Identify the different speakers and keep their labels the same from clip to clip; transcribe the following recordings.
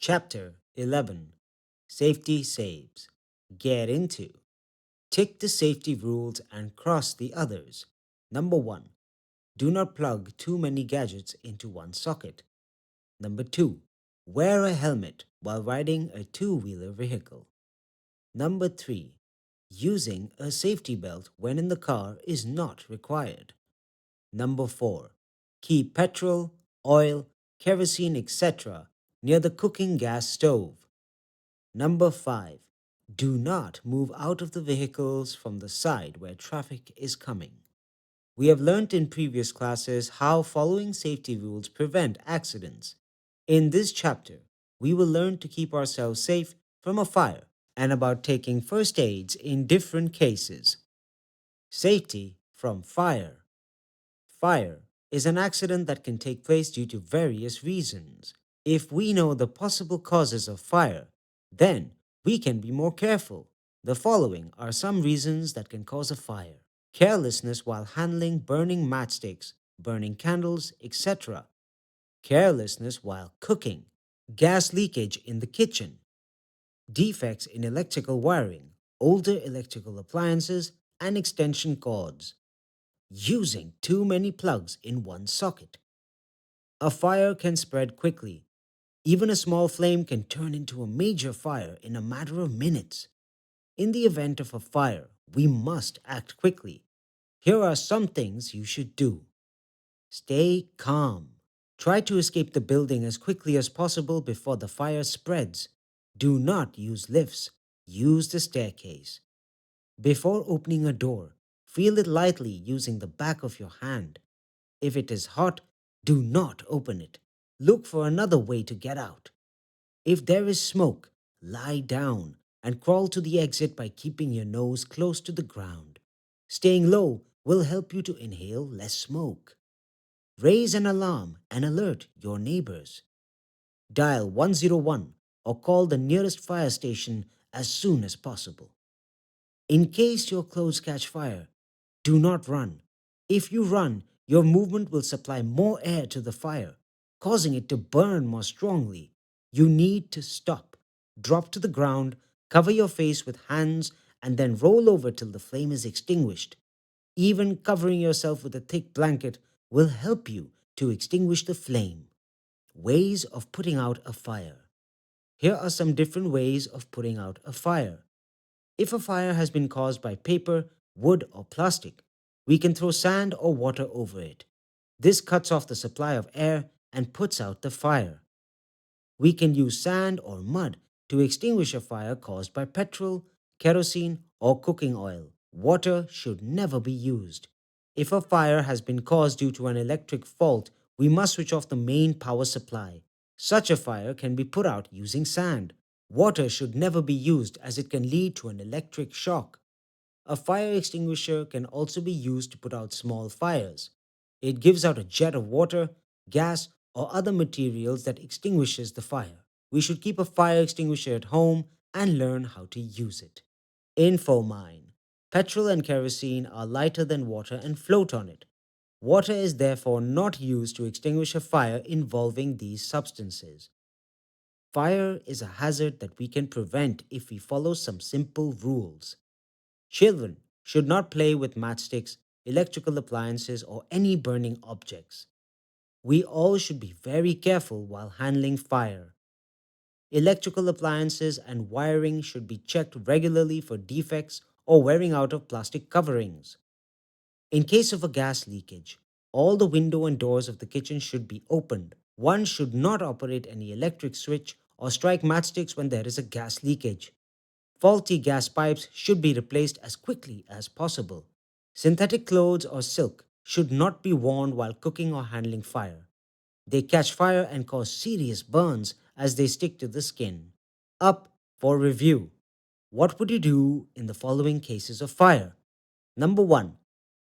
Speaker 1: Chapter 11. Safety Saves. Get into. Tick the safety rules and cross the others. Number 1. Do not plug too many gadgets into one socket. Number 2. Wear a helmet while riding a two-wheeler vehicle. Number 3. Using a safety belt when in the car is not required. Number 4. Keep petrol, oil, kerosene, etc. near the cooking gas stove. Number 5. Do not move out of the vehicles from the side where traffic is coming. We have learnt in previous classes how following safety rules prevent accidents. In this chapter, we will learn to keep ourselves safe from a fire and about taking first aids in different cases. Safety from fire. Fire is an accident that can take place due to various reasons. If we know the possible causes of fire, then we can be more careful. The following are some reasons that can cause a fire: carelessness while handling burning matchsticks, burning candles, etc., carelessness while cooking, gas leakage in the kitchen, defects in electrical wiring, older electrical appliances, and extension cords, using too many plugs in one socket. A fire can spread quickly. Even a small flame can turn into a major fire in a matter of minutes. In the event of a fire, we must act quickly. Here are some things you should do. Stay calm. Try to escape the building as quickly as possible before the fire spreads. Do not use lifts. Use the staircase. Before opening a door, feel it lightly using the back of your hand. If it is hot, do not open it. Look for another way to get out. If there is smoke, lie down and crawl to the exit by keeping your nose close to the ground. Staying low will help you to inhale less smoke. Raise an alarm and alert your neighbors. Dial 101 or call the nearest fire station as soon as possible. In case your clothes catch fire, do not run. If you run, your movement will supply more air to the fire, causing it to burn more strongly. You need to stop. Drop to the ground, cover your face with hands, and then roll over till the flame is extinguished. Even covering yourself with a thick blanket will help you to extinguish the flame. Ways of putting out a fire. Here are some different ways of putting out a fire. If a fire has been caused by paper, wood, or plastic, we can throw sand or water over it. This cuts off the supply of air and puts out the fire. We can use sand or mud to extinguish a fire caused by petrol, kerosene, or cooking oil. Water should never be used. If a fire has been caused due to an electric fault, we must switch off the main power supply. Such a fire can be put out using sand. Water should never be used as it can lead to an electric shock. A fire extinguisher can also be used to put out small fires. It gives out a jet of water, gas, or other materials that extinguishes the fire. We should keep a fire extinguisher at home and learn how to use it. Info mine. Petrol and kerosene are lighter than water and float on it. Water is therefore not used to extinguish a fire involving these substances. Fire is a hazard that we can prevent if we follow some simple rules. Children should not play with matchsticks, electrical appliances, or any burning objects. We all should be very careful while handling fire. Electrical appliances and wiring should be checked regularly for defects or wearing out of plastic coverings. In case of a gas leakage, all the window and doors of the kitchen should be opened. One should not operate any electric switch or strike matchsticks when there is a gas leakage. Faulty gas pipes should be replaced as quickly as possible. Synthetic clothes or silk should not be worn while cooking or handling fire. They catch fire and cause serious burns as they stick to the skin. Up for review. What would you do in the following cases of fire? Number 1.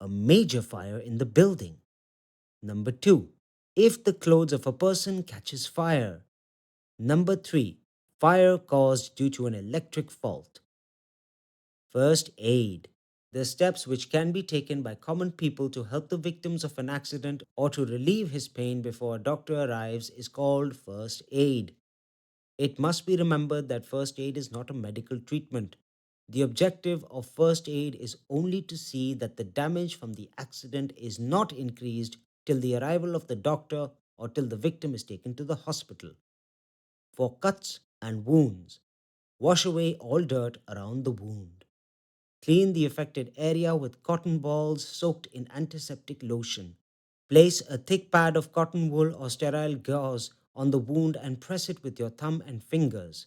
Speaker 1: A major fire in the building. Number 2. If the clothes of a person catches fire. Number 3. Fire caused due to an electric fault. First aid. The steps which can be taken by common people to help the victims of an accident or to relieve his pain before a doctor arrives is called first aid. It must be remembered that first aid is not a medical treatment. The objective of first aid is only to see that the damage from the accident is not increased till the arrival of the doctor or till the victim is taken to the hospital. For cuts and wounds, wash away all dirt around the wound. Clean the affected area with cotton balls soaked in antiseptic lotion. Place a thick pad of cotton wool or sterile gauze on the wound and press it with your thumb and fingers.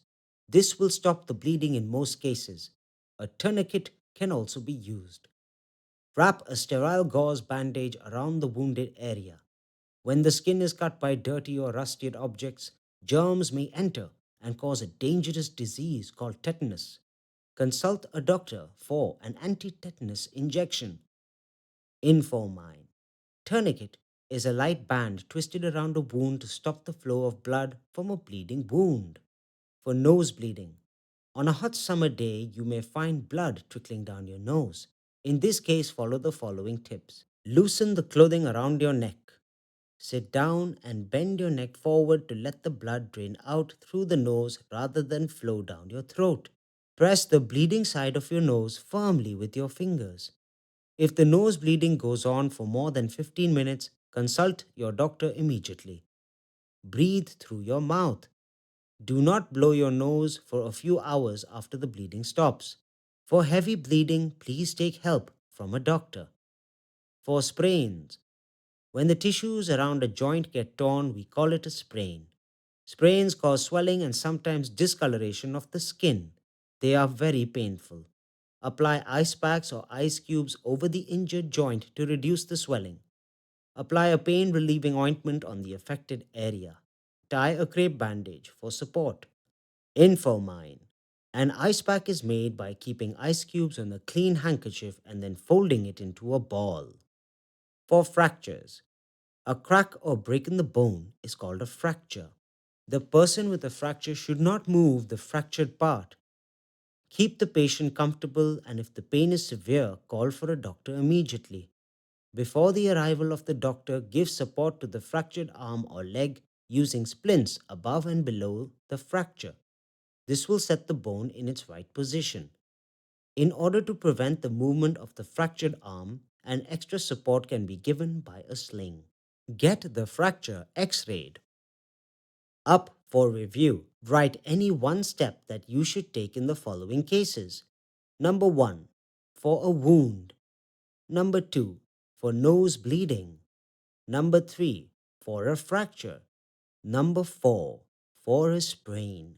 Speaker 1: This will stop the bleeding in most cases. A tourniquet can also be used. Wrap a sterile gauze bandage around the wounded area. When the skin is cut by dirty or rusted objects, germs may enter and cause a dangerous disease called tetanus. Consult a doctor for an anti tetanus injection. Information. Tourniquet is a light band twisted around a wound to stop the flow of blood from a bleeding wound. For nose bleeding, on a hot summer day, you may find blood trickling down your nose. In this case, follow the following tips. Loosen the clothing around your neck. Sit down and bend your neck forward to let the blood drain out through the nose rather than flow down your throat. Press the bleeding side of your nose firmly with your fingers. If the nose bleeding goes on for more than 15 minutes, consult your doctor immediately. Breathe through your mouth. Do not blow your nose for a few hours after the bleeding stops. For heavy bleeding, please take help from a doctor. For sprains, when the tissues around a joint get torn, we call it a sprain. Sprains cause swelling and sometimes discoloration of the skin. They are very painful. Apply ice packs or ice cubes over the injured joint to reduce the swelling. Apply a pain relieving ointment on the affected area. Tie a crepe bandage for support. Infomine. An ice pack is made by keeping ice cubes on a clean handkerchief and then folding it into a ball. For fractures, a crack or break in the bone is called a fracture. The person with a fracture should not move the fractured part. Keep the patient comfortable, and if the pain is severe, call for a doctor immediately. Before the arrival of the doctor, give support to the fractured arm or leg using splints above and below the fracture. This will set the bone in its right position. In order to prevent the movement of the fractured arm, an extra support can be given by a sling. Get the fracture x rayed. Up for review. Write any one step that you should take in the following cases. Number 1. For a wound. Number 2. For nose bleeding. Number 3. For a fracture. Number 4. For a sprain.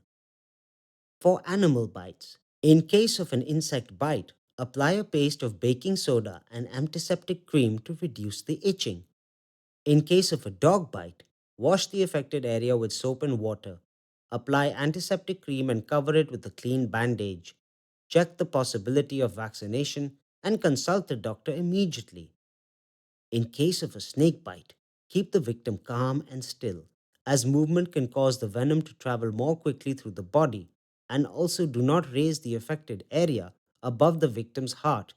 Speaker 1: For animal bites. In case of an insect bite, apply a paste of baking soda and antiseptic cream to reduce the itching. In case of a dog bite, wash the affected area with soap and water. Apply antiseptic cream and cover it with a clean bandage. Check the possibility of vaccination and consult the doctor immediately. In case of a snake bite, keep the victim calm and still, as movement can cause the venom to travel more quickly through the body, and also do not raise the affected area above the victim's heart.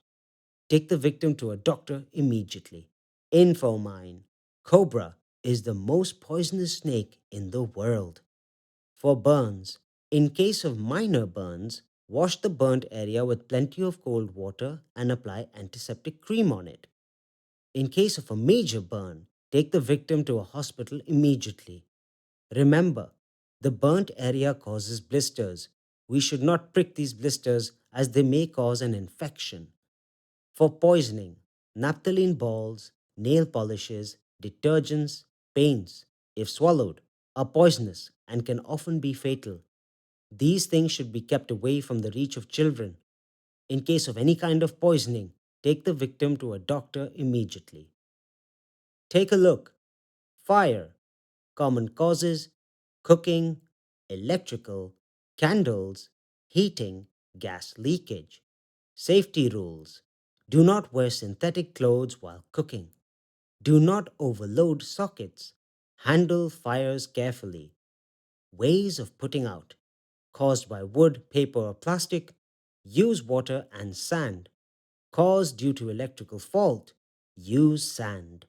Speaker 1: Take the victim to a doctor immediately. Infomine. Cobra is the most poisonous snake in the world. For burns, in case of minor burns, wash the burnt area with plenty of cold water and apply antiseptic cream on it. In case of a major burn, take the victim to a hospital immediately. Remember, the burnt area causes blisters. We should not prick these blisters as they may cause an infection. For poisoning, naphthalene balls, nail polishes, detergents, paints, if swallowed, are poisonous and can often be fatal. These things should be kept away from the reach of children. In case of any kind of poisoning, take the victim to a doctor immediately. Take a look. Fire, common causes, cooking, electrical, candles, heating, gas leakage. Safety rules. Do not wear synthetic clothes while cooking. Do not overload sockets. Handle fires carefully. Ways of putting out. Caused by wood, paper, or plastic. Use water and sand. Caused due to electrical fault. Use sand.